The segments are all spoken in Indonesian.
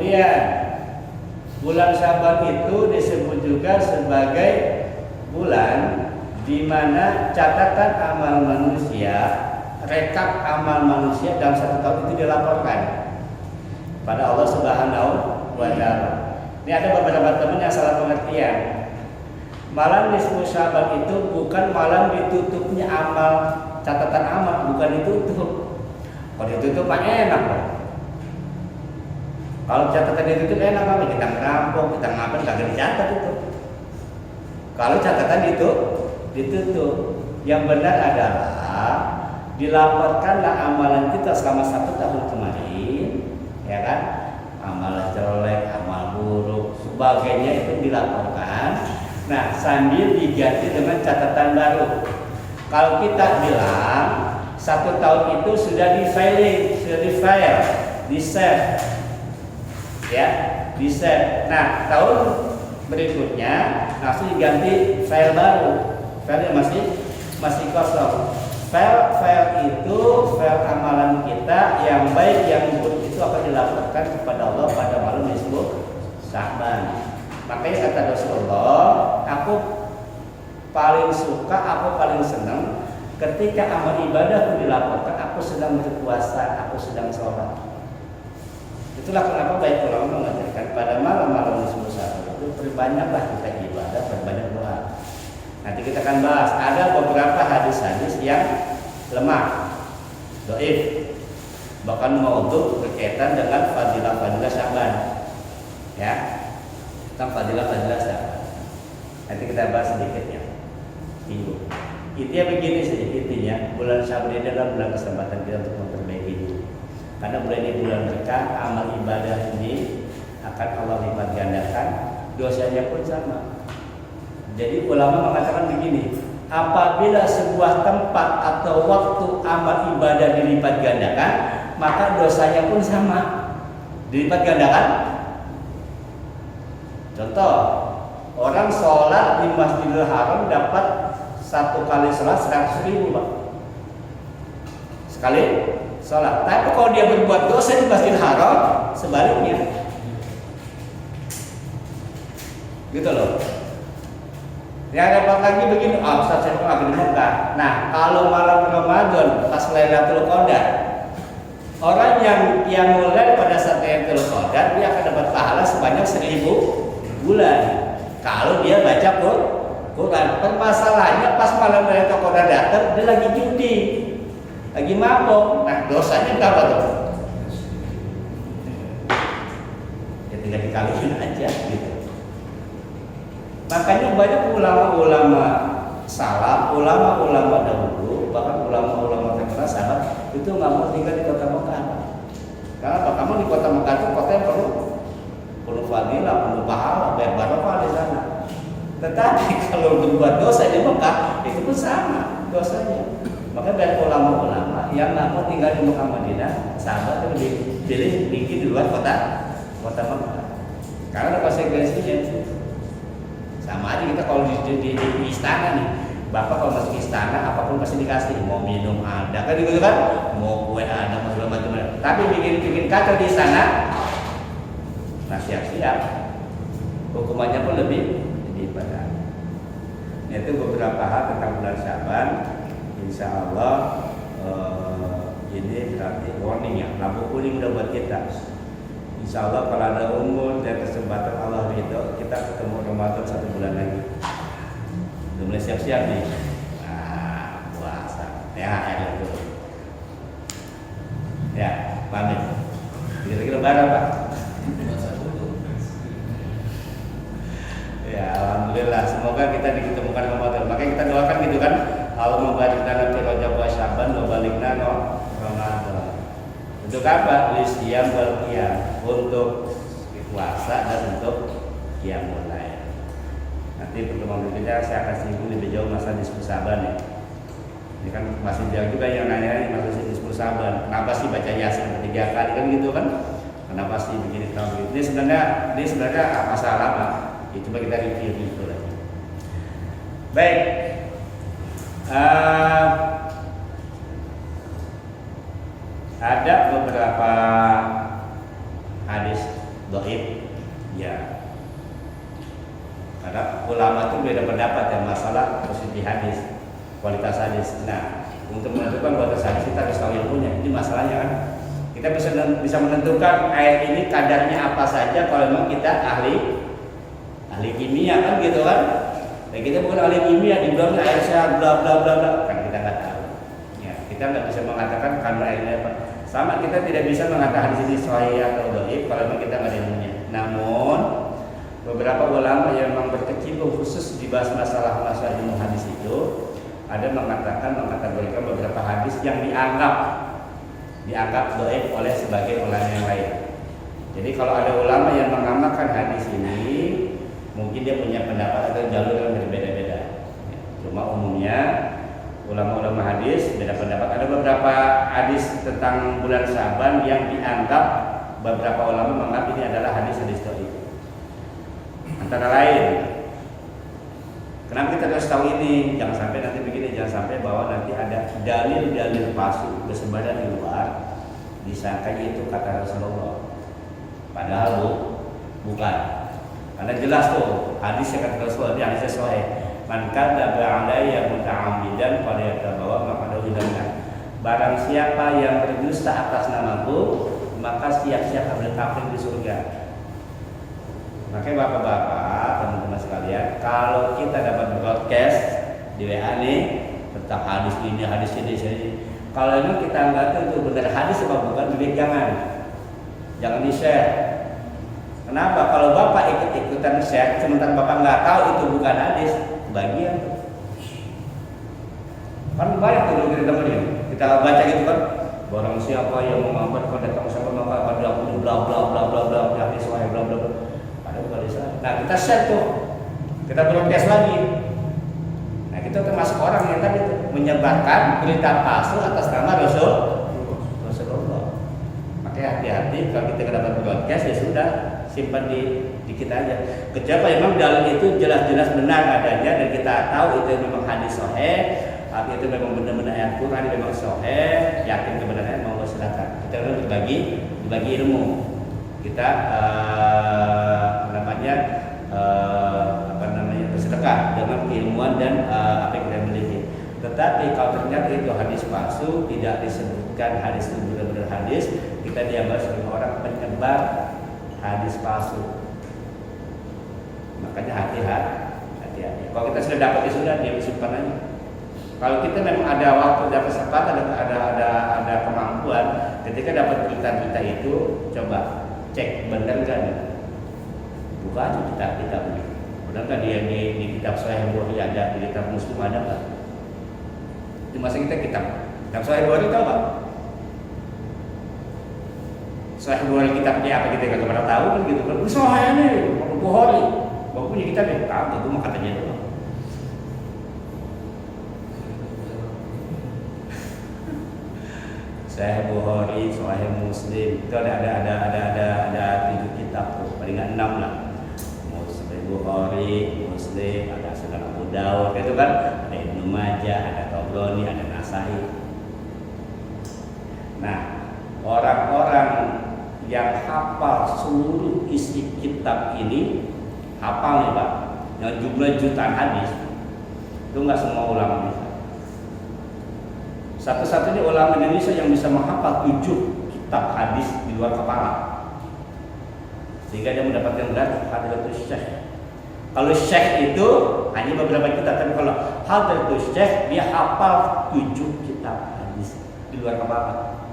Kemudian bulan Syaban itu disebut juga sebagai bulan di mana catatan amal manusia, rekap amal manusia dalam satu tahun itu dilaporkan pada Allah Subhanahu wa Ta'ala. Ini ada beberapa teman yang salah pengertian. Malam nisfu Syaban itu bukan malam ditutupnya amal, catatan amal, bukan ditutup. Kalau ditutup mah enak loh. Kalau catatan ditutup enak apa? Kita ngerampok, kita ngapain, kagak dicatat itu. Kalau catatan itu ditutup, yang benar adalah dilaporkanlah amalan kita selama 1 tahun kemarin, ya kan? Amal jelek, amal buruk, sebagainya itu dilaporkan. Nah, sambil diganti dengan catatan baru. Kalau kita bilang 1 tahun itu sudah di-filing, sudah di-file, di-save, ya, di-save. Nah, tahun berikutnya langsung diganti file baru. File masih kosong. File itu file amalan kita yang baik yang buruk itu akan dilaporkan kepada Allah pada malam nisfu Syaban. Makanya kata Rasulullah, aku paling suka, aku paling senang ketika amal ibadah aku dilaporkan, aku sedang berpuasa, aku sedang sholat. Itulah kenapa baik ulama mengajarkan pada malam-malam nisfu Syaban itu perbanyaklah kita ibadah, perbanyak doa. Nanti kita akan bahas ada beberapa hadis-hadis yang lemah, dhaif, bahkan maudhu berkaitan dengan fadilah-fadilah Syaban, ya. Tentang fadilah-fadilah Syaban. Nanti kita bahas sedikitnya. Minggu. Intinya begini sih, intinya bulan Syaban ini adalah bulan kesempatan kita untuk memperbaiki diri. Karena bulan ini bulan berkah, amal ibadah ini akan Allah lipat gandakan, dosanya pun sama. Jadi ulama mengatakan begini, apabila sebuah tempat atau waktu amal ibadah dilipat gandakan, maka dosanya pun sama, dilipat gandakan. Contoh, orang sholat di Masjidil Haram dapat 1 kali sholat 100.000, Pak. Sekali sholat. Tapi kalau dia berbuat dosa di Masjidil Haram, sebaliknya. Gitu loh. Yang dapat lagi begini, Ustaz saya lagi di Mekah. Nah, kalau malam Ramadan pas Lailatul Qadar, orang yang mulai pada saat Lailatul Qadar dia akan dapat pahala sebanyak 1000 bulan kalau dia baca Quran. Permasalahannya pas malam Lailatul Qadar datang dia lagi judi, lagi mabok. Nah, dosanya berapa tuh? Ya tinggal dikaliin aja gitu. Makanya banyak ulama-ulama salaf, ulama-ulama dahulu, bahkan ulama-ulama terkenal sahabat itu nggak mau tinggal di kota Mekah. Karena apa? Kamu di kota Mekah itu kota yang penuh fadilah, penuh pahala, banyak barokah di sana. Tetapi kalau berbuat dosa di Mekah itu pun sama dosanya. Maka banyak ulama-ulama yang nggak mau tinggal di Mekah Madinah, sahabat itu lebih pilih tinggi di luar kota Mekah. Karena ada konsekuensinya. Sama aja kita kalau di istana nih, bapak kalau masuk istana apapun pasti dikasih, mau minum ada kan gitu kan, mau kue ada, mau segala macam. Tapi bikin kacau di istana, nah siap-siap hukumannya pun lebih berat. Itu beberapa hal tentang bulan Syaban. Insya Allah ini berarti warning ya, lampu kuning udah buat kita. Insya Allah kalau ada umur dan kesempatan Allah ridho, kita ketemu Ramadan 1 bulan lagi. Udah mulai siap-siap nih. Nah, puasa. Ya, itu. Ya, pamit. Kira-kira lebaran, Pak. Ya, alhamdulillah. Semoga kita diketemukan Ramadan. Makanya kita doakan gitu kan. Allah membarik lana fi Rajab wa Syaban wa balikna Ramadan. Untuk apa? Lisyam wal qiyam, untuk puasa dan untuk qiyamul lail. Nanti pertemuan berikutnya saya akan singgung lebih jauh masalah nisfu Syaban ya. Ini kan masih jauh juga yang nanya masalah nisfu Syaban. Kenapa sih baca Yasin 3 kali kan gitu kan? Kenapa sih begini tahun ini? Ini sebenarnya masalah apa? Ya, coba kita review itu lagi. Baik. Ada beberapa hadis dhaif. Ya. Karena ulama itu beda pendapat ya masalah posisi hadis, kualitas hadis. Nah, untuk menentukan kualitas hadis kita harus tahu ilmunya. Ini masalahnya kan. Kita bisa menentukan air ini kadarnya apa saja kalau memang kita ahli kimia kan gitu kan. Dan kita bukan ahli kimia, dibilang air sehat bla bla bla bla, kan kita nggak tahu. Ya, kita nggak bisa mengatakan kadar airnya apa. Sama kita tidak bisa mengatakan di sini sahih atau dhaif kalau memang kita nggak ada ilmunya. Namun beberapa ulama yang memang berkecimpung khusus dibahas masalah ilmu hadis itu ada mengkategorikan beberapa hadis yang dianggap dhaif oleh sebagian ulama yang lain. Jadi kalau ada ulama yang mengamalkan hadis ini, mungkin dia punya pendapat atau jalur yang berbeda-beda. Cuma umumnya ulama-ulama hadis beda pendapat. Ada beberapa hadis tentang bulan Syaban yang dianggap beberapa ulama menganggap ini adalah hadis-hadis dhaif. Antara lain, kenapa kita harus tahu ini? Jangan sampai nanti begini, jangan sampai bahwa nanti ada dalil-dalil palsu bersebaran di luar, disangkanya itu kata Rasulullah. Padahal bukan. Karena jelas tuh hadis yang kata Rasulullah, ini hadis sahih. Man kadzaba alayya muta'ammidan falyatabawa maq'adahu minan nar. Barang siapa yang berdusta atas namaku, maka siap-siap ambil kafir di surga. Makanya bapak-bapak, teman-teman sekalian, kalau kita dapat broadcast di WA nih tentang hadis ini, kalau memang kita anggap itu benar hadis apa bukan, jangan di-share. Kenapa? Kalau bapak ikut-ikutan share, sementara bapak nggak tahu itu bukan hadis, bagian. Kan banyak tuh kita kita baca gitu kan, barang siapa yang mengabarkan datang sama maka pada aku bla bla bla bla bla hadis sahih bla bla. Nah kita share tuh, kita broadcast lagi. Nah kita termasuk orang yang tadi menyebarkan berita palsu atas nama Rasulullah. Makanya hati-hati kalau kita dapat broadcast ya sudah simpan di kita aja. Kecuali memang dalil itu jelas-jelas benar adanya dan kita tahu itu memang hadis sahih, itu memang benar-benar ayat Quran memang sahih, yakin kebenarannya mau silakan. Kita harus berbagi ilmu. Kita bersedekah dengan keilmuan dan apa yang kita miliki. Tetapi kalau ternyata itu hadis palsu, tidak disebutkan hadis itu benar-benar hadis, kita dianggap sebagai orang penyebar hadis palsu. Makanya hati-hati. Kalau kita sudah dapat sudah dia simpan aja. Kalau kita memang ada waktu, ada kesempatan, ada kemampuan, ketika dapat berita-berita itu, coba cek benar kan? Buka aja kitab ini. Benar kan dia di kitab Sahih Bukhari ada, di kitab Muslim ada nggak? Di masa kita kitab Sahih Bukhari tahu nggak? Sahih Bukhari kitabnya apa kita nggak pernah tahu kan gitu kan? Sahih ini Bukhari, bapak punya kitab ya? Tahu itu mah katanya doang. Sahih Bukhari, Sahih Muslim itu ada 7 kitab tuh, paling nggak 6 lah. Bukhari, Muslim, ada Sunan Abu Dawud, itu kan ada Ibnu Majah, ada Tabrani, ada Nasai. Nah, orang-orang yang hafal seluruh isi kitab ini, hafal nih Pak, yang jumlah jutaan hadis, itu nggak semua ulama bisa. Satu-satunya ulama Indonesia yang bisa menghafal 7 kitab hadis di luar kepala, sehingga dia mendapatkan gelar Hadratus Syekh. Kalau syekh itu hanya beberapa kitab, tapi kalau Hadratus Syekh dia hafal 7 kitab hadis di luar kepala.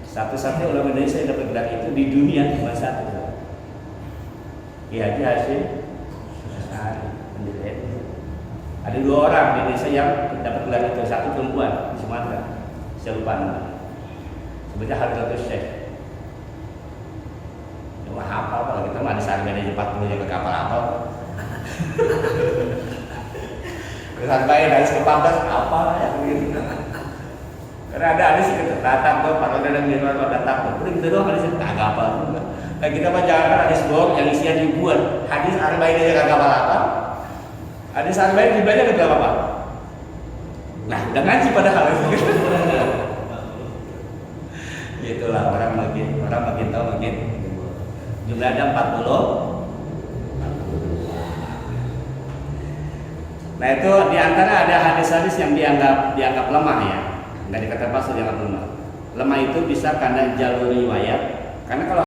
Satu-satunya ulama Indonesia yang dapat gelar itu di dunia cuma satu. Ki Haji Hasyim Asy'ari. Ada 2 orang di Indonesia yang dapat gelar itu, satu perempuan di Sumatera. Saya lupa namanya. Sebenarnya Hadratus Syekh. Cuma hafal kalau kita mah ada sarjana 40 yang kapal hafal. Terus bayar dari 14 apa ya begitu. Karena ada hadis gitu, datang tuh kalau ada yang datang tuh, udah gitu doang hadis kagak apa. Nah kita mah jangan hadis bohong yang isinya ribuan. Hadis arba'in aja kagak apa. Hadis arba'in dibaca ada berapa Pak? Nah, udah ngaji padahal. Gitulah orang makin tahu makin Jumlah ada 40. Nah itu diantara ada hadis-hadis yang dianggap lemah ya, nggak dikatakan palsu, dianggap lemah. Lemah itu bisa karena jalur riwayat, karena kalau